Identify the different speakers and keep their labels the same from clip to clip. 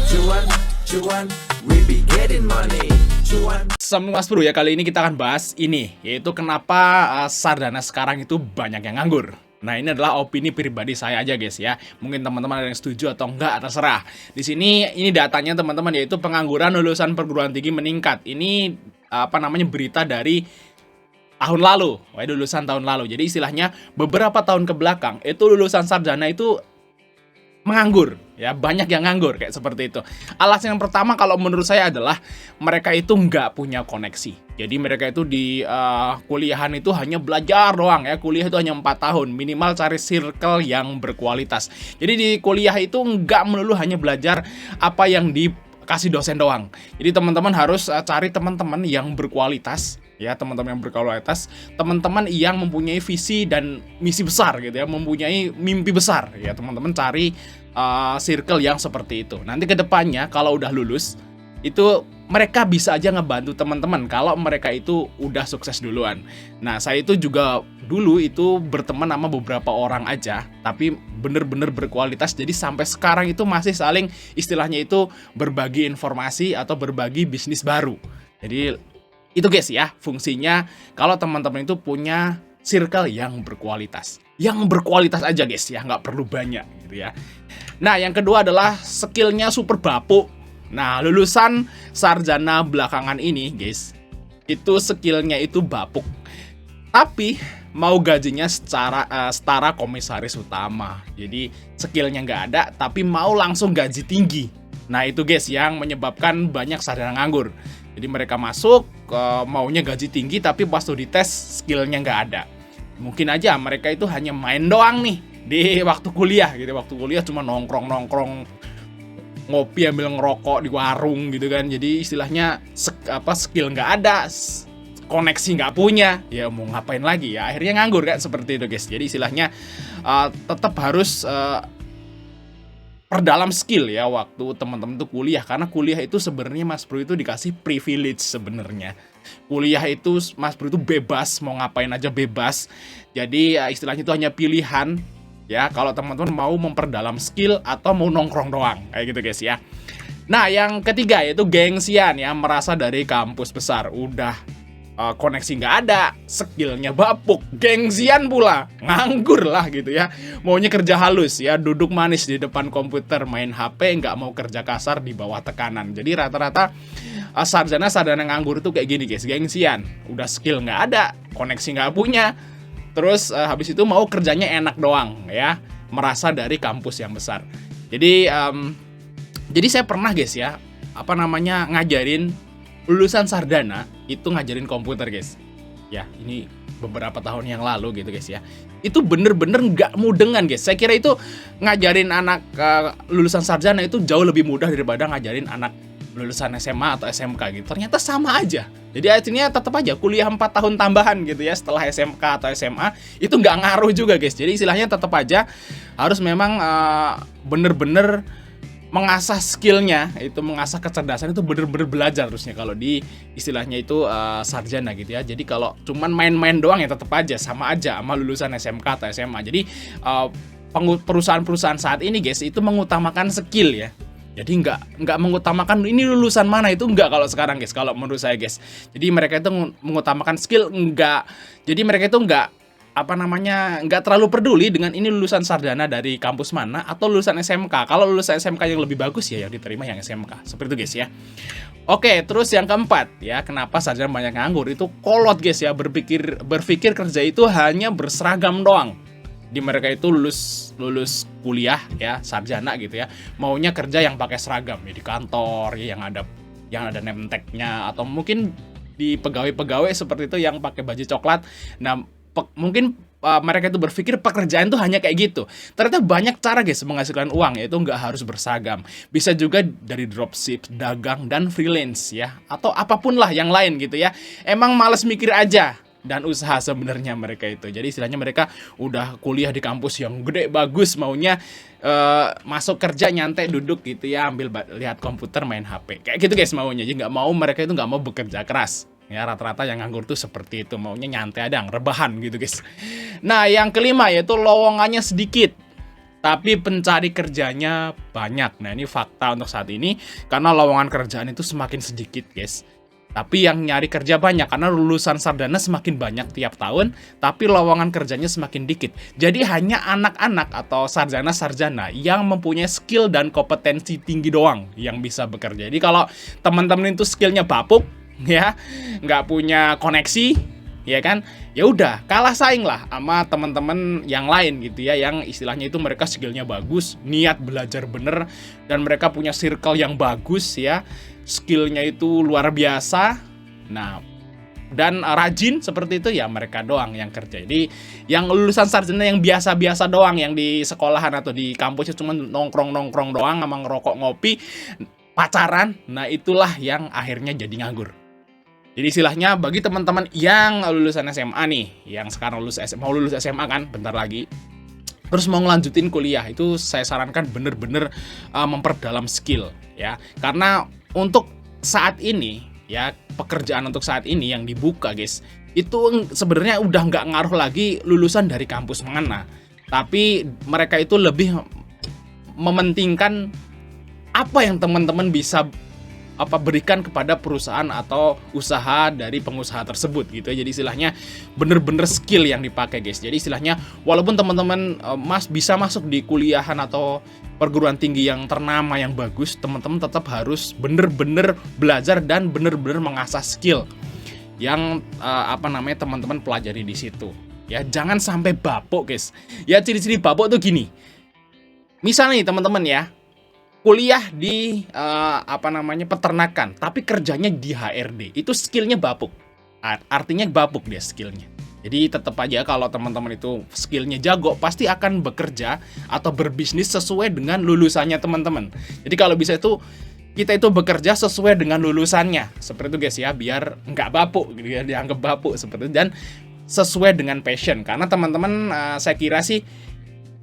Speaker 1: Cuan, cuan, we be getting money. Cuan.
Speaker 2: Assalamualaikum Mas Bro ya, kali ini kita akan bahas ini, yaitu kenapa Sardana sekarang itu banyak yang nganggur. Nah, ini adalah opini pribadi saya aja guys ya. Mungkin teman-teman ada yang setuju atau enggak, terserah. Di sini ini datanya teman-teman, yaitu pengangguran lulusan perguruan tinggi meningkat. Ini berita dari tahun lalu, lulusan tahun lalu. Jadi istilahnya beberapa tahun ke belakang itu lulusan sarjana itu menganggur, ya banyak yang nganggur kayak seperti itu. Alasan yang pertama kalau menurut saya adalah mereka itu nggak punya koneksi. Jadi mereka itu di kuliahan itu hanya belajar doang ya. Kuliah itu hanya 4 tahun, minimal cari circle yang berkualitas. Jadi di kuliah itu nggak melulu hanya belajar apa yang dikasih dosen doang. Jadi teman-teman harus cari teman-teman yang berkualitas. Ya, teman-teman yang berkualitas, teman-teman yang mempunyai visi dan misi besar gitu ya, mempunyai mimpi besar ya, teman-teman cari circle yang seperti itu. Nanti ke depannya kalau udah lulus itu mereka bisa aja ngebantu teman-teman kalau mereka itu udah sukses duluan. Nah, saya itu juga dulu itu berteman sama beberapa orang aja, tapi bener-bener berkualitas. Jadi sampai sekarang itu masih saling istilahnya itu berbagi informasi atau berbagi bisnis baru. Jadi itu guys ya, fungsinya kalau teman-teman itu punya circle yang berkualitas. Yang berkualitas aja guys ya, nggak perlu banyak gitu ya. Nah, yang kedua adalah skillnya super bapuk. Nah, lulusan sarjana belakangan ini guys, itu skillnya itu bapuk. Tapi mau gajinya setara komisaris utama. Jadi skillnya nggak ada, tapi mau langsung gaji tinggi. Nah, itu guys yang menyebabkan banyak sarjana nganggur. Jadi mereka masuk maunya gaji tinggi, tapi pas tuh dites skillnya nggak ada. Mungkin aja mereka itu hanya main doang nih di waktu kuliah gitu. Waktu kuliah cuma nongkrong ngopi ambil ngerokok di warung gitu kan. Jadi istilahnya skill nggak ada, koneksi nggak punya, ya mau ngapain lagi ya, akhirnya nganggur kan seperti itu guys. Jadi istilahnya tetap harus perdalam skill ya waktu teman-teman tuh kuliah, karena kuliah itu sebenarnya Mas Bro itu dikasih privilege sebenarnya. Kuliah itu Mas Bro itu bebas, mau ngapain aja bebas. Jadi istilahnya itu hanya pilihan ya, kalau teman-teman mau memperdalam skill atau mau nongkrong doang kayak gitu guys ya. Nah, yang ketiga yaitu gengsian ya, merasa dari kampus besar udah koneksi nggak ada, skillnya bapuk, gengsian pula, nganggur lah gitu ya. Maunya kerja halus ya, duduk manis di depan komputer, main HP, nggak mau kerja kasar di bawah tekanan. Jadi rata-rata sarjana nganggur itu kayak gini guys, gengsian, udah skill nggak ada, koneksi nggak punya, terus habis itu mau kerjanya enak doang ya, merasa dari kampus yang besar. Jadi saya pernah guys ya, ngajarin lulusan sardana itu ngajarin komputer guys. Ya, ini beberapa tahun yang lalu gitu guys ya. Itu bener-bener nggak mudengan guys. Saya kira itu ngajarin anak lulusan sarjana itu jauh lebih mudah daripada ngajarin anak lulusan SMA atau SMK gitu. Ternyata sama aja. Jadi akhirnya tetap aja kuliah 4 tahun tambahan gitu ya setelah SMK atau SMA, itu nggak ngaruh juga guys. Jadi istilahnya tetap aja harus memang bener-bener mengasah skillnya, itu mengasah kecerdasan, itu bener-bener belajar terusnya kalau di istilahnya itu sarjana gitu ya. Jadi kalau cuman main-main doang ya tetap aja sama lulusan SMK atau SMA. Jadi perusahaan-perusahaan saat ini guys itu mengutamakan skill ya. Jadi nggak mengutamakan ini lulusan mana, itu nggak kalau sekarang guys, kalau menurut saya guys. Jadi mereka itu mengutamakan skill, nggak. Jadi mereka itu nggak terlalu peduli dengan ini lulusan sarjana dari kampus mana atau lulusan SMK. Kalau lulusan SMK yang lebih bagus ya yang diterima yang SMK. Seperti itu guys ya. Oke, terus yang keempat ya, kenapa sarjana banyak nganggur itu kolot guys ya, berpikir kerja itu hanya berseragam doang. Di mereka itu lulus kuliah ya, sarjana gitu ya, maunya kerja yang pakai seragam ya, di kantor ya, yang ada name tag-nya, atau mungkin di pegawai-pegawai seperti itu yang pakai baju coklat. Nah, mungkin mereka itu berpikir pekerjaan itu hanya kayak gitu. Ternyata banyak cara guys menghasilkan uang, yaitu nggak harus berseragam. Bisa juga dari dropship, dagang, dan freelance ya, atau apapun lah yang lain gitu ya. Emang males mikir aja dan usaha sebenarnya mereka itu. Jadi istilahnya mereka udah kuliah di kampus yang gede bagus, maunya masuk kerja nyantai duduk gitu ya, lihat komputer, main HP. Kayak gitu guys maunya. Jadi mereka itu nggak mau bekerja keras. Ya, rata-rata yang nganggur tuh seperti itu, maunya nyantai aja, rebahan gitu guys. Nah, yang kelima yaitu lowongannya sedikit. tapi pencari kerjanya banyak. Nah, ini fakta untuk saat ini, karena lowongan kerjaan itu semakin sedikit, guys. Tapi yang nyari kerja banyak, karena lulusan sarjana semakin banyak tiap tahun, tapi lowongan kerjanya semakin dikit. Jadi hanya anak-anak atau sarjana-sarjana yang mempunyai skill dan kompetensi tinggi doang yang bisa bekerja. Jadi kalau teman-teman itu skillnya bapuk, ya, nggak punya koneksi, ya kan, ya udah kalah saing lah sama teman-teman yang lain gitu ya, yang istilahnya itu mereka skillnya bagus, niat belajar bener, dan mereka punya circle yang bagus ya, skillnya itu luar biasa, nah, dan rajin seperti itu ya, mereka doang yang kerja. Jadi yang lulusan sarjana yang biasa-biasa doang, yang di sekolahan atau di kampusnya cuma nongkrong-nongkrong doang sama ngerokok, ngopi, pacaran, nah itulah yang akhirnya jadi nganggur. Jadi istilahnya bagi teman-teman yang lulusan SMA nih, yang sekarang mau lulus SMA kan, bentar lagi, terus mau ngelanjutin kuliah, itu saya sarankan bener-bener memperdalam skill ya. Karena untuk saat ini ya, pekerjaan untuk saat ini yang dibuka guys, itu sebenarnya udah nggak ngaruh lagi lulusan dari kampus mana, tapi mereka itu lebih mementingkan apa yang teman-teman bisa berikan kepada perusahaan atau usaha dari pengusaha tersebut gitu ya. Jadi istilahnya bener-bener skill yang dipakai guys. Jadi istilahnya walaupun teman-teman bisa masuk di kuliahan atau perguruan tinggi yang ternama yang bagus, teman-teman tetap harus bener-bener belajar dan bener-bener mengasah skill yang teman-teman pelajari di situ. Ya jangan sampai bapuk guys. Ya ciri-ciri bapuk tuh gini. Misalnya nih teman-teman ya, kuliah di peternakan, tapi kerjanya di HRD, itu skillnya bapuk. Artinya bapuk dia skillnya. Jadi tetap aja kalau teman-teman itu skillnya jago, pasti akan bekerja atau berbisnis sesuai dengan lulusannya teman-teman. Jadi kalau bisa itu kita itu bekerja sesuai dengan lulusannya, seperti itu guys ya, biar nggak bapuk, gitu ya, dianggap bapuk seperti itu, dan sesuai dengan passion. Karena teman-teman saya kira sih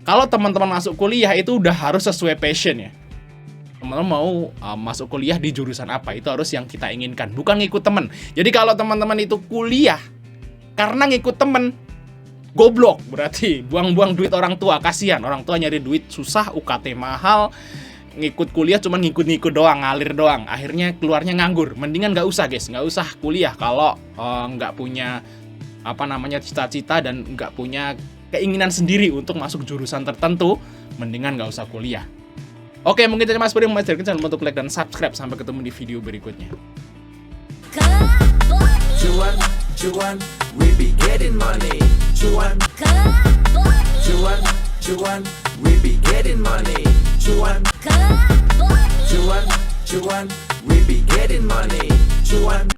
Speaker 2: kalau teman-teman masuk kuliah itu udah harus sesuai passion ya. Teman-teman mau masuk kuliah di jurusan apa, itu harus yang kita inginkan, bukan ngikut temen. Jadi kalau teman-teman itu kuliah karena ngikut temen, goblok, berarti buang-buang duit orang tua. Kasihan orang tua nyari duit susah, UKT mahal, ngikut kuliah cuma ngikut-ngikut doang, ngalir doang, akhirnya keluarnya nganggur. Mendingan nggak usah guys, nggak usah kuliah kalau nggak punya cita-cita dan nggak punya keinginan sendiri untuk masuk jurusan tertentu, mendingan nggak usah kuliah. Oke, mungkin terima kasih Mas Derkin, jangan lupa untuk like dan subscribe. Sampai ketemu di video berikutnya.
Speaker 1: Cuan, cuan, we be getting money. Cuan, cuan, cuan, we be getting money. Cuan, cuan, cuan, we be getting money. Cuan.